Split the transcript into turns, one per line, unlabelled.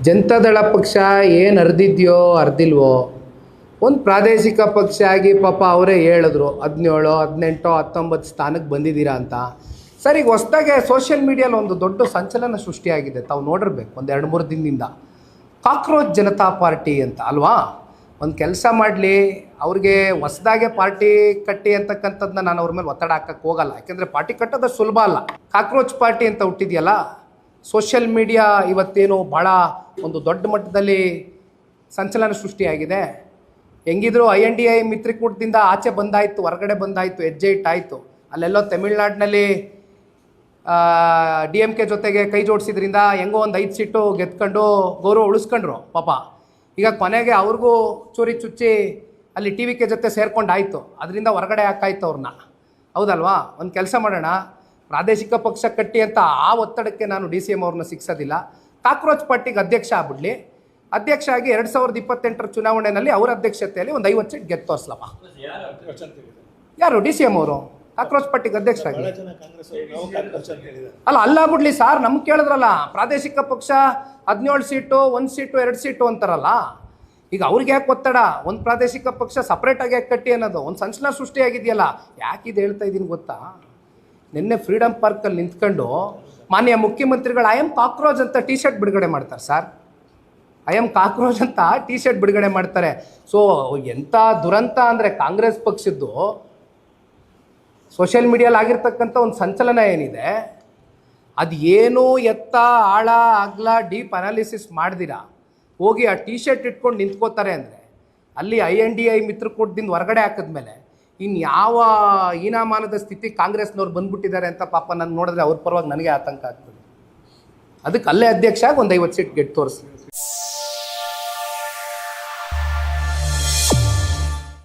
ಜನತಾದಳ ಪಕ್ಷ ಏನು ಅರ್ದಿದೆಯೋ ಅರ್ದಿಲ್ವೋ, ಒಂದು ಪ್ರಾದೇಶಿಕ ಪಕ್ಷ ಆಗಿ ಪಾಪ ಅವರೇ ಹೇಳಿದ್ರು 17, 18, 19 ಸ್ಥಾನಕ್ಕೆ ಬಂದಿದ್ದೀರಾ ಅಂತ. ಸರ್, ಈಗ ಹೊಸದಾಗೆ ಸೋಷಿಯಲ್ ಮೀಡಿಯಲ್ಲಿ ಒಂದು ದೊಡ್ಡ ಸಂಚಲನ ಸೃಷ್ಟಿಯಾಗಿದೆ, ತಾವು ನೋಡಿರ್ಬೇಕು. ಒಂದು 2-3 ದಿನದಿಂದ ಕಾಕ್ರೋಚ್ ಜನತಾ ಪಾರ್ಟಿ ಅಂತ ಅಲ್ವಾ. ಒಂದು ಕೆಲಸ ಮಾಡಲಿ, ಅವ್ರಿಗೆ ಹೊಸದಾಗೆ ಪಾರ್ಟಿ ಕಟ್ಟಿ ಅಂತಕ್ಕಂಥದ್ದನ್ನ ನಾನು ಅವ್ರ ಮೇಲೆ ಒತ್ತಡ ಹಾಕಕ್ಕೆ ಹೋಗಲ್ಲ. ಯಾಕೆಂದರೆ ಪಾರ್ಟಿ ಕಟ್ಟೋದು ಸುಲಭ ಅಲ್ಲ. ಕಾಕ್ರೋಚ್ ಪಾರ್ಟಿ ಅಂತ ಹುಟ್ಟಿದೆಯಲ್ಲ, ಸೋಷಿಯಲ್ ಮೀಡಿಯಾ ಇವತ್ತೇನು ಭಾಳ ಒಂದು ದೊಡ್ಡ ಮಟ್ಟದಲ್ಲಿ ಸಂಚಲನ ಸೃಷ್ಟಿಯಾಗಿದೆ. ಹೆಂಗಿದ್ರು INDI ಮಿತ್ರಕೂಟದಿಂದ ಆಚೆ ಬಂದಾಯಿತು, ಹೊರಗಡೆ ಬಂದಾಯಿತು, ಹೆಜ್ಜೆ ಇಟ್ಟಾಯಿತು. ಅಲ್ಲೆಲ್ಲೋ ತಮಿಳ್ನಾಡಿನಲ್ಲಿ DMK ಜೊತೆಗೆ ಕೈ ಜೋಡಿಸಿದ್ರಿಂದ ಹೆಂಗೋ ಒಂದು 5 ಸೀಟು ಗೆದ್ಕೊಂಡು ಗೌರವ ಉಳಿಸ್ಕೊಂಡ್ರು ಪಾಪ. ಈಗ ಕೊನೆಗೆ ಅವ್ರಿಗೂ ಚೂರಿ ಚುಚ್ಚಿ ಅಲ್ಲಿ TVK ಜೊತೆ ಸೇರ್ಕೊಂಡಾಯಿತು, ಅದರಿಂದ ಹೊರಗಡೆ ಹಾಕಾಯ್ತು ಅವ್ರನ್ನ, ಹೌದಲ್ವಾ. ಒಂದು ಕೆಲಸ ಮಾಡೋಣ, ಪ್ರಾದೇಶಿಕ ಪಕ್ಷ ಕಟ್ಟಿ ಅಂತ ಆ ಒತ್ತಡಕ್ಕೆ ನಾನು DCM ಅವ್ರನ್ನ ಸಿಕ್ಸೋದಿಲ್ಲ. ಕಾಕ್ರೋಚ್ ಪಾರ್ಟಿಗೆ ಅಧ್ಯಕ್ಷ ಆಗ್ಬಿಡ್ಲಿ, ಅಧ್ಯಕ್ಷ ಆಗಿ 2028 ಚುನಾವಣೆಯಲ್ಲಿ ಅವರ ಅಧ್ಯಕ್ಷತೆಯಲ್ಲಿ ಒಂದು 50 ಸೀಟ್ ಗೆದ್ದು ತೋರಿಸ್ಲಪ್ಪ. ಯಾರು? DCM ಅವರು ಕಾಕ್ರೋಚ್ ಪಾರ್ಟಿಗೆ ಅಧ್ಯಕ್ಷರಾಗಿ ಅಲ್ಲಾಗ್ಬಿಡ್ಲಿ ಸರ್. ನಮ್ಗೆ ಕೇಳಿದ್ರಲ್ಲ, ಪ್ರಾದೇಶಿಕ ಪಕ್ಷ 17 ಸೀಟು, 1 ಸೀಟು, 2 ಸೀಟು ಅಂತಾರಲ್ಲ. ಈಗ ಅವ್ರಿಗೆ ಯಾಕೆ ಒತ್ತಡ? ಒಂದು ಪ್ರಾದೇಶಿಕ ಪಕ್ಷ ಸಪ್ರೇಟಾಗಿ ಯಾಕೆ ಕಟ್ಟಿ ಅನ್ನೋದು ಒಂದು ಸಂಚಲನ ಸೃಷ್ಟಿಯಾಗಿದೆಯಲ್ಲ. ಯಾಕೆ ಇದು ಹೇಳ್ತಾ ಇದ್ದೀನಿ ಗೊತ್ತಾ? ನಿನ್ನೆ ಫ್ರೀಡಮ್ ಪಾರ್ಕಲ್ಲಿ ನಿಂತ್ಕೊಂಡು ಮಾನ್ಯ ಮುಖ್ಯಮಂತ್ರಿಗಳು I am ಕಾಕ್ರೋಚ್ ಅಂತ T-ಶರ್ಟ್ ಬಿಡುಗಡೆ ಮಾಡ್ತಾರೆ ಸರ್. I am ಕಾಕ್ರೋಚ್ ಅಂತ T-ಶರ್ಟ್ ಬಿಡುಗಡೆ ಮಾಡ್ತಾರೆ. ಸೊ ಎಂಥ ದುರಂತ ಅಂದರೆ ಕಾಂಗ್ರೆಸ್ ಪಕ್ಷದ್ದು ಸೋಷಿಯಲ್ ಮೀಡಿಯಲ್ಲಿ ಆಗಿರ್ತಕ್ಕಂಥ ಒಂದು ಸಂಚಲನ ಏನಿದೆ, ಅದು ಏನೂ ಎತ್ತ ಆಳ ಅಗಲ ಡೀಪ್ ಅನಾಲಿಸಿಸ್ ಮಾಡ್ದಿರಾ ಹೋಗಿ ಆ T-ಶರ್ಟ್ ಇಟ್ಕೊಂಡು ನಿಂತ್ಕೋತಾರೆ ಅಂದರೆ, ಅಲ್ಲಿ INDI ಮಿತ್ರಕೂಟದಿಂದ ಹೊರಗಡೆ ಹಾಕಿದ್ಮೇಲೆ ಇನ್ಯಾವ ಹೀನಾಮಾನದ ಸ್ಥಿತಿ ಕಾಂಗ್ರೆಸ್ನವ್ರು ಬಂದ್ಬಿಟ್ಟಿದ್ದಾರೆ ಅಂತ ಪಾಪ ನಾನು ನೋಡಿದ್ರೆ ಅವ್ರ ಪರವಾಗಿ ನನಗೆ ಆತಂಕ ಆಗ್ತದೆ. ಅದಕ್ಕೆ ಅಲ್ಲೇ ಅಧ್ಯಕ್ಷ ಆಗಿ ಒಂದು 50 ಸೀಟ್ ಗೆದ್ದು ತೋರಿಸ್ಲಿ.